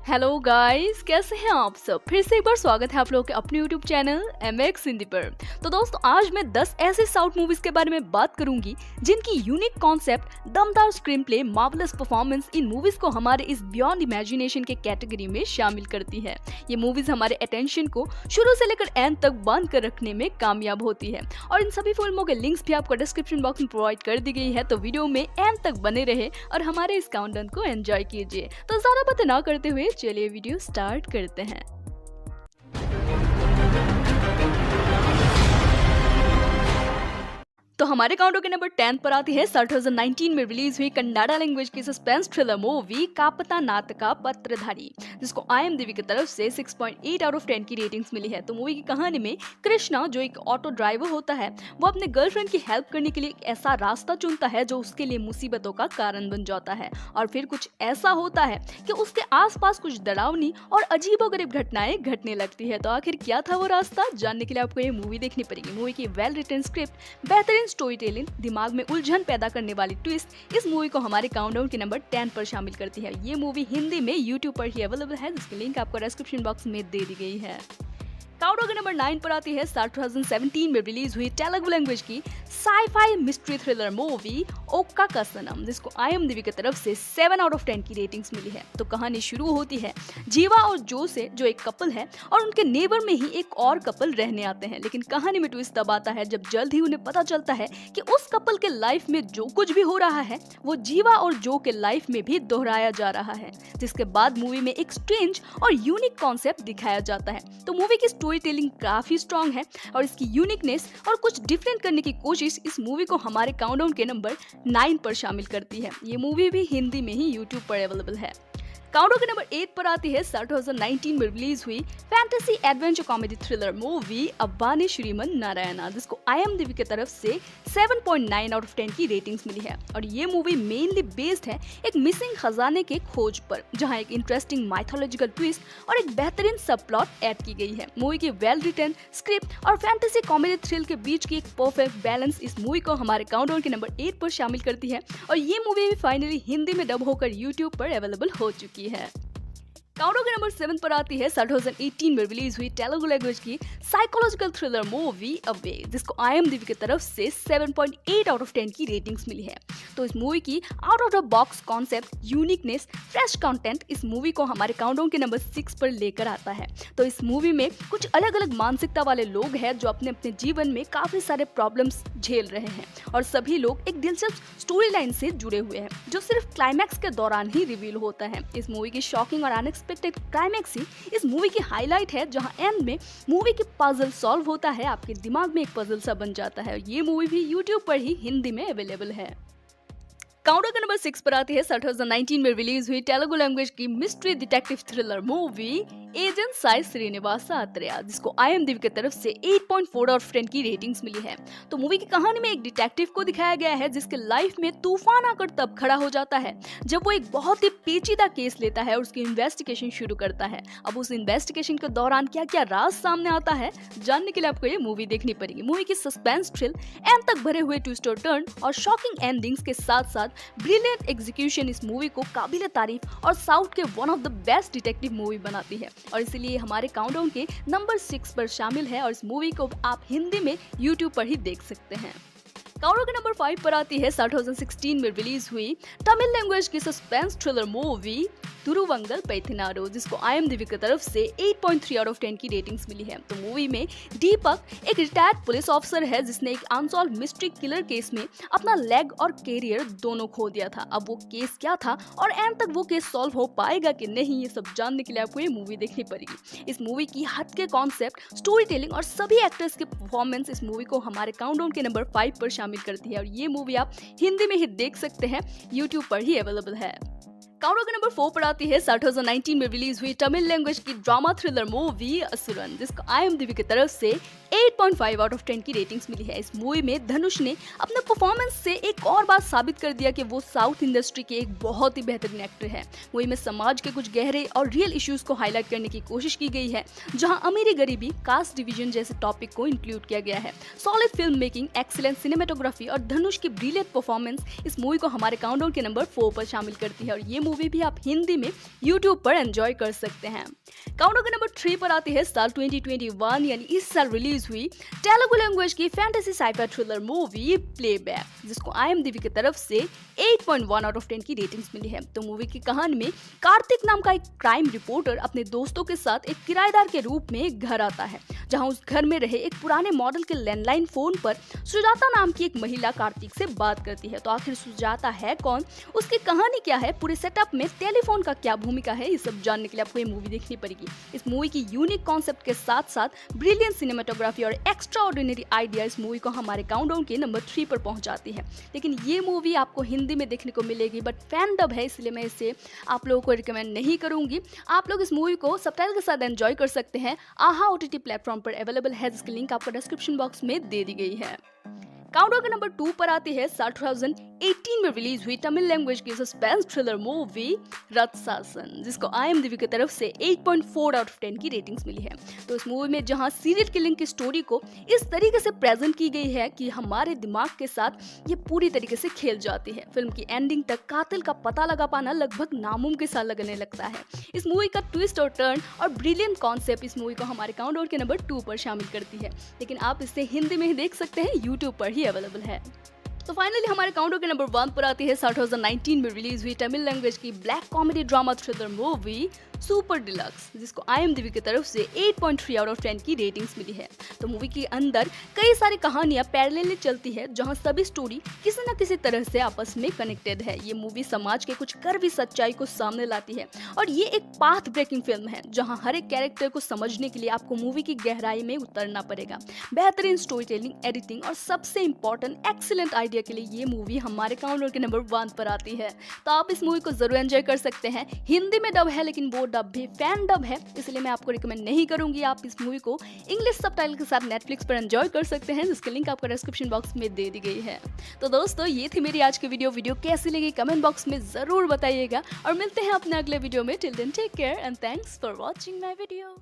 Hello guys, कैसे हैं आप सब। फिर से एक बार स्वागत है आप लोगों के अपने यूट्यूब चैनल MX हिंदी पर। तो दोस्तों, आज मैं 10 ऐसे साउथ मूवीज के बारे में बात करूंगी जिनकी यूनिक कॉन्सेप्ट, दमदार screen play, marvellous performance in movies को हमारे इस बियॉन्ड इमेजिनेशन के कैटेगरी में शामिल करती है। ये मूवीज हमारे अटेंशन को शुरू से लेकर एंड तक बांध कर रखने में कामयाब होती है और इन सभी फिल्मों के लिंक्स भी आपको डिस्क्रिप्शन बॉक्स में प्रोवाइड कर दी गई है। तो वीडियो में एंड तक बने रहे और हमारे इस काउंटडाउन को एंजॉय कीजिए। तो ज्यादा बातें ना करते हुए चलिए वीडियो स्टार्ट करते हैं। तो हमारे काउंटो के नंबर 10 पर आती है 2019 में रिलीज हुई कन्नाडा लैंग्वेज की सस्पेंस थ्रिलर मूवी कापता नाटका पत्रधारी, जिसको IMDb की तरफ से 6.8 आउट ऑफ 10 की रेटिंग्स मिली है। तो मूवी की कहानी में कृष्णा, जो एक ऑटो ड्राइवर होता है, वो अपने गर्लफ्रेंड की हेल्प करने के लिए एक ऐसा रास्ता चुनता है जो उसके लिए मुसीबतों का कारण बन जाता है और फिर कुछ ऐसा होता है कि उसके आसपास कुछ डरावनी और अजीबोगरीब घटनाएं घटने लगती है। तो आखिर क्या था वो रास्ता, जानने के लिए आपको ये मूवी देखनी पड़ेगी। मूवी की वेल रिटन स्क्रिप्ट, बेहतरीन स्टोरी टेलिंग, दिमाग में उलझन पैदा करने वाली ट्विस्ट इस मूवी को हमारे काउंटडाउन के नंबर 10 पर शामिल करती है। ये मूवी हिंदी में YouTube पर ही अवेलेबल है, जिसकी लिंक आपको डिस्क्रिप्शन बॉक्स में दे दी गई है। काउंटडाउन के नंबर 9 पर आती है 2017 में रिलीज हुई तेलुगु लैंग्वेज की साई-फाई मिस्ट्री थ्रिलर मूवी ओक्का का सनम, जिसको IMDb की तरफ से 7 आउट ऑफ 10 की रेटिंग्स मिली है। तो कहानी शुरू होती है जीवा और जो से, जो एक कपल है और उनके नेबर में ही एक और कपल रहने आते हैं। लेकिन कहानी में ट्विस्ट तब आता है जब जल्द ही उन्हें पता चलता है कि उस कपल के लाइफ में जो कुछ भी हो रहा है वो जीवा और जो के लाइफ में भी दोहराया जा रहा है। जिसके बाद मूवी में एक स्ट्रेंज और यूनिक कॉन्सेप्ट दिखाया जाता है। तो मूवी की स्टोरी टेलिंग काफी स्ट्रॉन्ग है और इसकी यूनिकनेस और कुछ डिफरेंट करने की कोशिश इस मूवी को हमारे काउंटडाउन के नंबर 9 पर शामिल करती है। ये मूवी भी हिंदी में ही YouTube पर अवेलेबल है। काउंटडाउन के नंबर 8 पर आती है 2019 में रिलीज हुई fantasy adventure comedy thriller movie Avane Shriman Narayana, जिसको IMDb की तरफ से 7.9 आउट ऑफ 10 की रेटिंग्स मिली है। और ये मूवी मेनली बेस्ड है एक मिसिंग खजाने के खोज पर, जहां एक इंटरेस्टिंग माइथोलॉजिकल ट्विस्ट और एक बेहतरीन सब प्लॉट ऐड की गई है। मूवी की वेल रिटन स्क्रिप्ट और फैंटेसी कॉमेडी थ्रिल के बीच की एक परफेक्ट बैलेंस इस मूवी को हमारे काउंटडाउन के नंबर 8 पर शामिल करती है और ये मूवी भी फाइनली हिंदी में डब होकर YouTube पर अवेलेबल हो चुकी है। काउंटडाउन के नंबर 7 पर आती है 2018 में रिलीज हुई तेलुगु लैंग्वेज की साइकोलॉजिकल थ्रिलर मूवी अवे, जिसको IMDb की तरफ से 7.8 आउट ऑफ 10 की रेटिंग्स मिली है। तो इस मूवी की out of the box concept, uniqueness, fresh content इस मूवी को हमारे काउंटडाउन के नंबर 6 पर लेकर आता है। तो इस मूवी में कुछ अलग अलग मानसिकता वाले लोग हैं जो अपने अपने जीवन में काफी सारे प्रॉब्लम्स झेल रहे हैं और सभी लोग एक दिलचस्प स्टोरी लाइन से जुड़े हुए हैं जो सिर्फ क्लाइमैक्स के दौरान ही रिवील होता है। इस मूवी की शॉकिंग और अनएक्सपेक्टेड क्लाइमैक्स ही इस मूवी की हाईलाइट है, जहां एंड में मूवी की पजल सॉल्व होता है, आपके दिमाग में एक पजल सा बन जाता है। ये मूवी भी YouTube पर ही हिंदी में अवेलेबल है। काउंटडाउन के नंबर 6 पर आती है 2019 में रिलीज हुई तेलुगु लैंग्वेज की mystery detective thriller movie agent Sai Srinivasa Athreya, जिसको IMDb की तरफ से 8.4 आउट ऑफ 10 की रेटिंग्स मिली है। तो मूवी की कहानी में एक डिटेक्टिव को दिखाया गया है जिसके लाइफ में तूफान आकर तब खड़ा हो जाता है जब वो एक बहुत ही पेचीदा केस लेता है और उसकी इन्वेस्टिगेशन शुरू करता है। अब उस इन्वेस्टिगेशन के दौरान क्या क्या राज सामने आता है, जानने के लिए आपको ये मूवी देखनी पड़ेगी। मूवी की सस्पेंस थ्रिल, एंड तक भरे हुए ट्विस्ट और टर्न और शॉकिंग एंडिंग्स के साथ साथ ब्रिलियंट एग्जीक्यूशन इस मूवी को काबिले तारीफ और साउथ के one of the best detective movie बनाती है और इसलिए हमारे काउंटडाउन के नंबर 6 पर शामिल है और इस मूवी को आप हिंदी में YouTube पर ही देख सकते हैं। काउंटडाउन के नंबर 5 पर आती है 2016 में रिलीज हुई तमिल लैंग्वेज की सस्पेंस थ्रिलर मूवी तुरुवंगल पैथिनारो, जिसको IMDb की तरफ से 8.3 आउट ऑफ 10 की रेटिंग्स मिली है। तो मूवी में दीपक एक रिटायर्ड पुलिस ऑफिसर है जिसने एक अनसॉल्व मिस्ट्री किलर केस में अपना लेग और कैरियर दोनों खो दिया था। अब वो केस क्या था और एंड तक वो केस सॉल्व हो पाएगा कि नहीं, ये सब जानने के लिए आपको ये मूवी देखनी पड़ेगी। इस मूवी की हटके कॉन्सेप्ट, स्टोरी टेलिंग और सभी एक्टर्स के परफॉर्मेंस इस मूवी को हमारे काउंटडाउन के नंबर 5 पर शामिल करती है और ये मूवी आप हिंदी में ही देख सकते हैं, YouTube पर ही अवेलेबल है। काउंटडाउन के नंबर 4 पर आती है 2019 में रिलीज हुई तमिल लैंग्वेज की ड्रामा थ्रिलर मूवी असुरन, जिसको IMDb की तरफ से 8.5 आउट ऑफ 10 की रेटिंग्स मिली है। इस मूवी में धनुष ने अपने परफॉर्मेंस से एक और बात साबित कर दिया कि वो साउथ इंडस्ट्री के एक बहुत ही बेहतरीन एक्टर है। मूवी में समाज के कुछ गहरे और रियल इश्यूज को हाईलाइट करने की कोशिश की गई है, जहां अमीरी गरीबी, कास्ट डिवीजन जैसे टॉपिक को इंक्लूड किया गया है। Solid film making, excellent cinematography और धनुष की ब्रिलियंट परफॉर्मेंस इस मूवी को हमारे काउंटडाउन के नंबर 4 पर शामिल करती है और ये मूवी भी आप हिंदी में यूट्यूब पर एंजॉय कर सकते हैं। काउंटडाउन के नंबर 3 पर आती है साल 2021 यानी इस साल रिलीज हुई तेलुगु लैंग्वेज की fantasy sci fi thriller movie Playback, जिसको IMDb की तरफ से 8.1 आउट ऑफ 10 की रेटिंग्स मिली है। तो मूवी की कहानी में कार्तिक नाम का एक क्राइम रिपोर्टर अपने दोस्तों के साथ एक किराएदार के रूप में घर आता है, जहां उस घर में रहे एक पुराने मॉडल के लैंडलाइन फोन पर सुजाता नाम की एक महिला कार्तिक से बात करती है। तो आखिर सुजाता है कौन, उसकी कहानी क्या है, पूरे सेटअप में टेलीफोन का क्या भूमिका है, ये सब जानने के लिए आपको ये मूवी देखनी पड़ेगी। इस मूवी की यूनिक कॉन्सेप्ट के साथ साथ ब्रिलियंट सिनेमेटोग्राफी और एक्स्ट्रा ऑर्डिनरी आइडिया इस मूवी को हमारे काउंटडाउन के नंबर 3 पर पहुंचाती है। लेकिन ये मूवी आपको हिंदी में देखने को मिलेगी, बट फैन डब है, इसलिए मैं इसे आप लोगों को रिकमेंड नहीं करूंगी। आप लोग इस मूवी को सबटाइटल के साथ एंजॉय कर सकते हैं। आहा OTT प्लेटफॉर्म पर अवेलेबल है, जिसकी लिंक आपको डिस्क्रिप्शन बॉक्स में दे दी गई है। काउंटडाउन के नंबर 2 पर आती है साल 2018 में रिलीज हुई तमिल लैंग्वेज की सस्पेंस थ्रिलर मूवी रत्सासन, जिसको IMDb की तरफ से 8.4 आउट ऑफ 10 की रेटिंग्स मिली है। तो इस मूवी में जहां सीरियल किलिंग की स्टोरी को इस तरीके से प्रेजेंट की गई है कि हमारे दिमाग के साथ ये पूरी तरीके से खेल जाती है। फिल्म की एंडिंग तक कातिल का पता लगा पाना लगभग नामुमकिन सा लगने लगता है। इस मूवी का ट्विस्ट और टर्न और ब्रिलियंट कॉन्सेप्ट इस मूवी को हमारे काउंटडाउन के नंबर 2 पर शामिल करती है। लेकिन आप इसे हिंदी में ही देख सकते हैं, यूट्यूब पर ही अवेलेबल है। तो फाइनली हमारे काउंटडाउन के नंबर 1 पर आती है 2019 में रिलीज हुई तमिल लैंग्वेज की black comedy drama thriller movie super deluxe, जिसको IMDb की तरफ से 8.3 आउट ऑफ 10 की रेटिंग्स मिली है। तो मूवी के अंदर कई सारी कहानियां पैरेलली चलती है, जहां सभी स्टोरी किसी न किसी तरह से आपस में कनेक्टेड है। ये मूवी समाज के कुछ कड़वी सच्चाई को सामने लाती है और ये एक पाथ ब्रेकिंग फिल्म है, जहां हर एक कैरेक्टर को समझने के लिए आपको मूवी की गहराई में उतरना पड़ेगा। बेहतरीन स्टोरी टेलिंग, एडिटिंग और सबसे इंपॉर्टेंट एक्सीलेंट आइडिया के लिए ये मूवी हमारे काउंटडाउन के नंबर 1 पर आती है। तो आप इस मूवी को जरूर एंजॉय कर सकते हैं। हिंदी में डब है, लेकिन वो डब भी फैन डब है, इसलिए मैं आपको रिकमेंड नहीं करूंगी। आप इस मूवी को इंग्लिश सबटाइटल के साथ नेटफ्लिक्स पर एंजॉय कर सकते हैं, जिसकी लिंक आपको डिस्क्रिप्शन बॉक्स में दे दी गई है। तो दोस्तों, ये थी मेरी आज की वीडियो कैसी लगी कमेंट बॉक्स में जरूर बताइएगा और मिलते हैं अपने अगले वीडियो में। Till then take care and thanks for watching my video.